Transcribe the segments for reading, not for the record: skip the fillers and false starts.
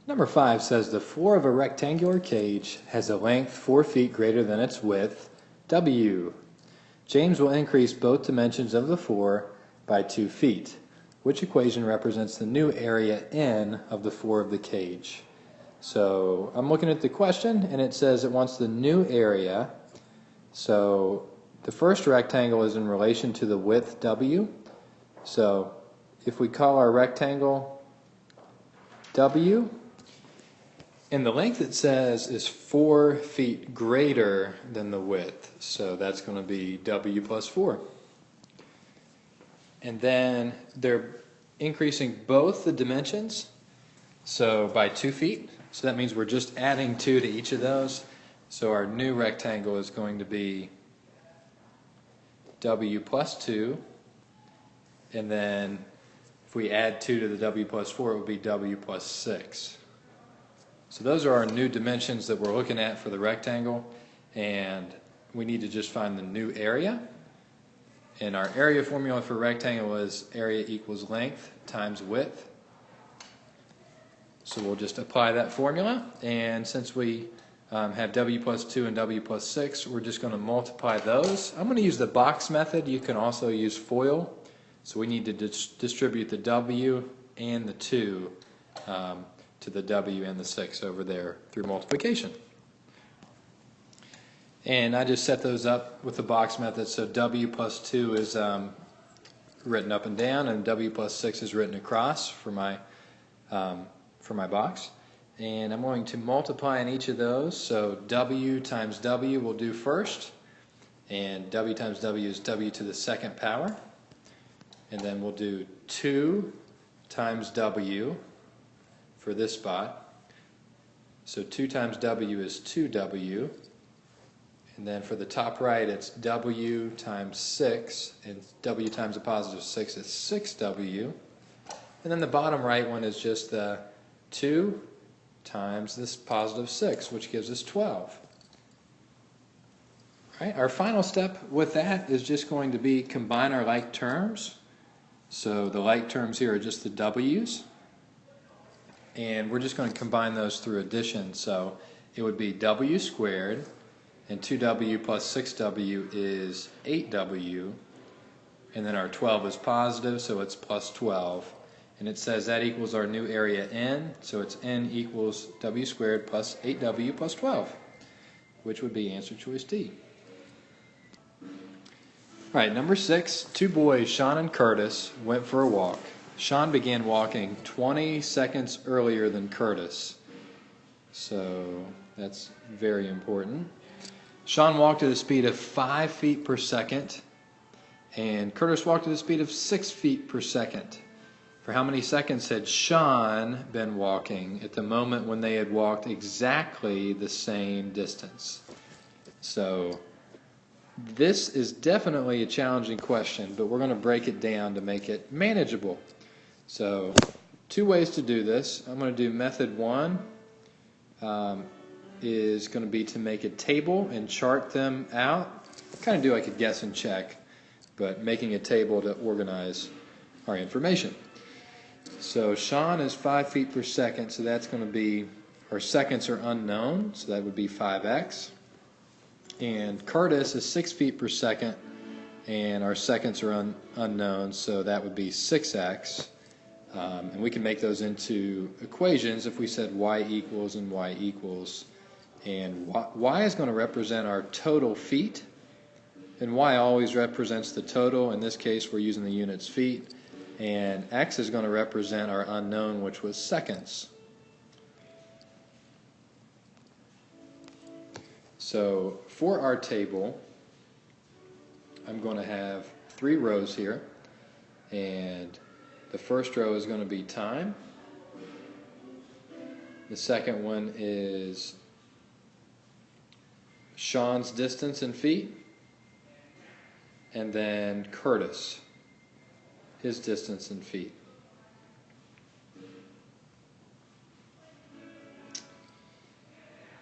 Number 5 says the floor of a rectangular cage has a length 4 feet greater than its width, W. James will increase both dimensions of the floor by 2 feet. Which equation represents the new area N of the floor of the cage? So I'm looking at the question and it says it wants the new area. So the first rectangle is in relation to the width W. So if we call our rectangle W, and the length it says is 4 feet greater than the width, so that's going to be W plus 4. And then they're increasing both the dimensions, so by 2 feet. So that means we're just adding 2 to each of those. So our new rectangle is going to be W plus 2, and then if we add 2 to the W plus 4, it would be W plus 6. So those are our new dimensions that we're looking at for the rectangle, and we need to just find the new area. And our area formula for rectangle is area equals length times width. So we'll just apply that formula, and since we have W plus 2 and W plus 6, we're just going to multiply those. I'm going to use the box method. You can also use FOIL. So we need to distribute the W and the 2 to the W and the 6 over there through multiplication. And I just set those up with the box method, so W plus 2 is written up and down, and W plus 6 is written across for my box. And I'm going to multiply in each of those, so W times W will do first, and W times W is W to the second power. And then we'll do 2 times W for this spot. So 2 times W is 2W. And then for the top right, it's W times 6. And W times a positive 6 is 6W. And then the bottom right one is just the 2 times this positive 6, which gives us 12. All right, our final step with that is just going to be combine our like terms. So the like terms here are just the W's, and we're just going to combine those through addition. So it would be W squared, and 2W plus 6W is 8W, and then our 12 is positive, so it's plus 12. And it says that equals our new area N, so it's N equals W squared plus 8W plus 12, which would be answer choice D. All right, number 6, 2 boys, Sean and Curtis, went for a walk. Sean began walking 20 seconds earlier than Curtis. So that's very important. Sean walked at a speed of 5 feet per second, and Curtis walked at a speed of 6 feet per second. For how many seconds had Sean been walking at the moment when they had walked exactly the same distance? So this is definitely a challenging question, but we're going to break it down to make it manageable. So 2 ways to do this. I'm going to do method 1 is going to be to make a table and chart them out. Kind of do like a guess and check, but making a table to organize our information. So Sean is 5 feet per second, so that's going to be, our seconds are unknown, so that would be 5x. And Curtis is 6 feet per second, and our seconds are unknown, so that would be 6x. And we can make those into equations if we said y equals and y equals. And y is going to represent our total feet, and y always represents the total. In this case, we're using the units feet. And x is going to represent our unknown, which was seconds. So for our table, I'm going to have 3 rows here, and the first row is going to be time. The second one is Sean's distance in feet, and then Curtis, his distance in feet.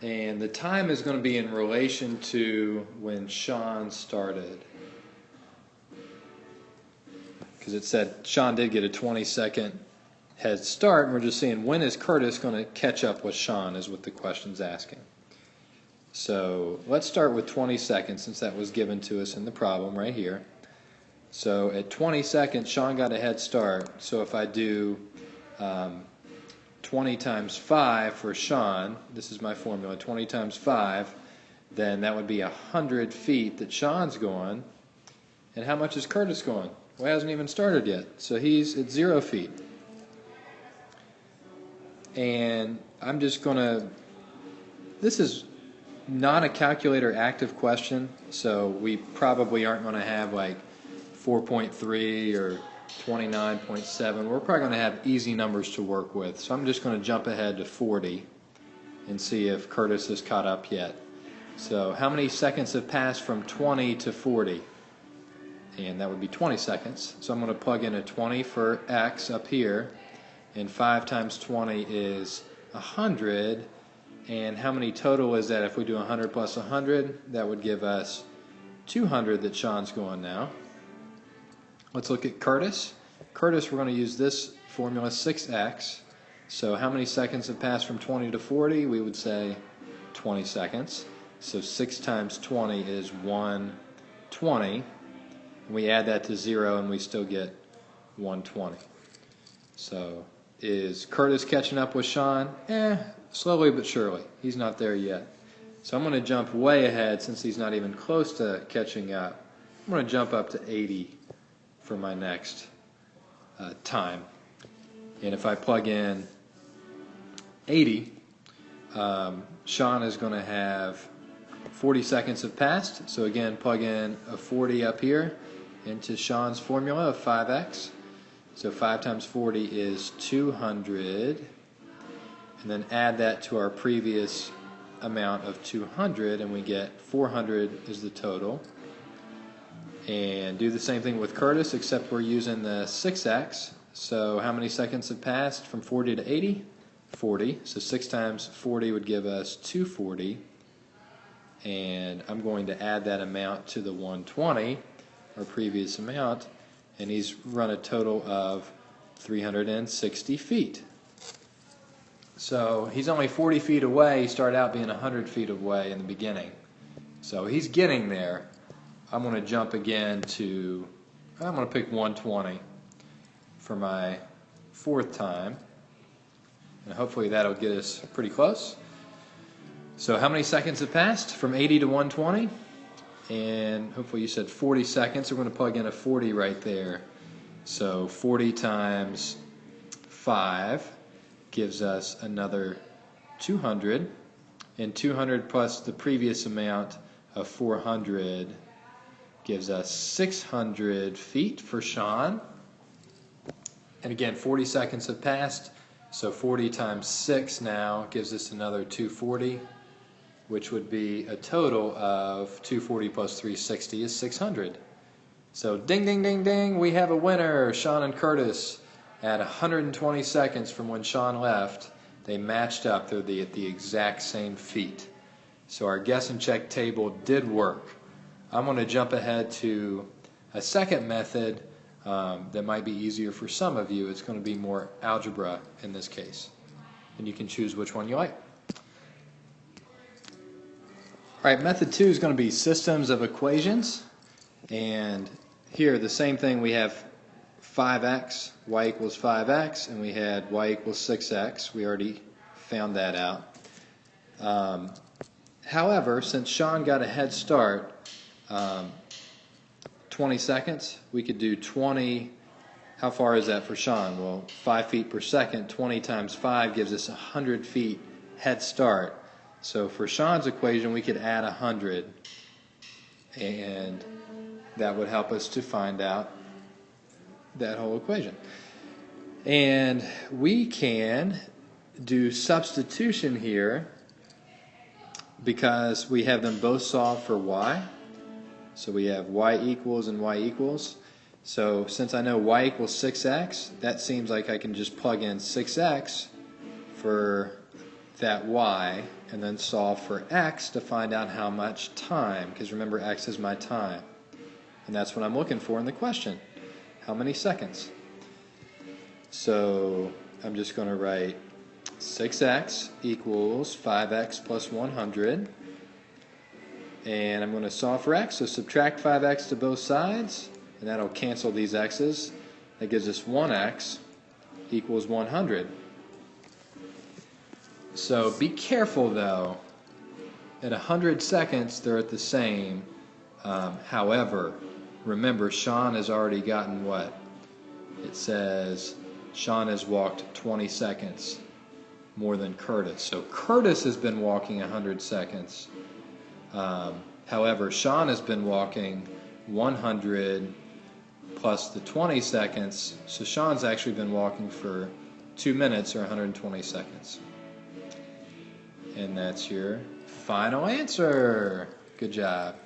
And the time is going to be in relation to when Sean started. Because it said Sean did get a 20-second head start, and we're just seeing when is Curtis going to catch up with Sean is what the question's asking. So let's start with 20 seconds since that was given to us in the problem right here. So at 20 seconds, Sean got a head start. So if I do 20 times 5 for Sean, this is my formula, 20 times 5, then that would be 100 feet that Sean's going. And how much is Curtis going? Well, he hasn't even started yet. So he's at 0 feet. And I'm just going to, this is not a calculator active question, so we probably aren't going to have like 4.3 or 29.7. We're probably going to have easy numbers to work with. So I'm just going to jump ahead to 40 and see if Curtis is caught up yet. So how many seconds have passed from 20 to 40? And that would be 20 seconds. So I'm going to plug in a 20 for X up here. And 5 times 20 is 100. And how many total is that if we do 100 plus 100? That would give us 200 that Sean's going now. Let's look at Curtis. Curtis, we're going to use this formula, 6x. So how many seconds have passed from 20 to 40? We would say 20 seconds. So 6 times 20 is 120. And we add that to 0 and we still get 120. So is Curtis catching up with Sean? Slowly but surely. He's not there yet. So I'm going to jump way ahead since he's not even close to catching up. I'm going to jump up to 80 for my next time. And if I plug in 80, Sean is going to have 40 seconds have passed. So again, plug in a 40 up here into Sean's formula of 5x. So 5 times 40 is 200. And then add that to our previous amount of 200, and we get 400 is the total. And do the same thing with Curtis, except we're using the 6x. So how many seconds have passed from 40 to 80? 40. So 6 times 40 would give us 240. And I'm going to add that amount to the 120, our previous amount, and he's run a total of 360 feet. So he's only 40 feet away. He started out being 100 feet away in the beginning. So he's getting there. I'm going to jump again to, I'm going to pick 120 for my 4th time. And hopefully that'll get us pretty close. So how many seconds have passed from 80 to 120? And hopefully you said 40 seconds. We're going to plug in a 40 right there. So 40 times 5 gives us another 200, and 200 plus the previous amount of 400 gives us 600 feet for Sean. And again, 40 seconds have passed, so 40 times 6 now gives us another 240, which would be a total of 240 plus 360 is 600. So ding, ding, ding, ding, we have a winner, Sean and Curtis. At 120 seconds from when Sean left, they matched up. They're at the exact same feet. So our guess and check table did work. I'm going to jump ahead to a second method that might be easier for some of you. It's going to be more algebra in this case. And you can choose which one you like. All right, method 2 is going to be systems of equations. And here, the same thing, we have 5x, y equals 5x, and we had y equals 6x. We already found that out. However, since Sean got a head start, 20 seconds, we could do 20. How far is that for Sean? Well, 5 feet per second. 20 times 5 gives us 100 feet head start. So for Sean's equation, we could add 100, and that would help us to find out that whole equation. And we can do substitution here because we have them both solved for y. So we have y equals and y equals. So since I know y equals 6x, that seems like I can just plug in 6x for that y and then solve for x to find out how much time, because remember x is my time. And that's what I'm looking for in the question. How many seconds? So I'm just going to write 6x equals 5x plus 100. And I'm going to solve for x, so subtract 5x to both sides, and that'll cancel these x's. That gives us 1x equals 100. So be careful though. At 100 seconds, they're at the same. However, remember, Sean has already gotten what? It says Sean has walked 20 seconds more than Curtis. So Curtis has been walking 100 seconds. However, Sean has been walking 100 plus the 20 seconds. So Sean's actually been walking for 2 minutes or 120 seconds. And that's your final answer. Good job.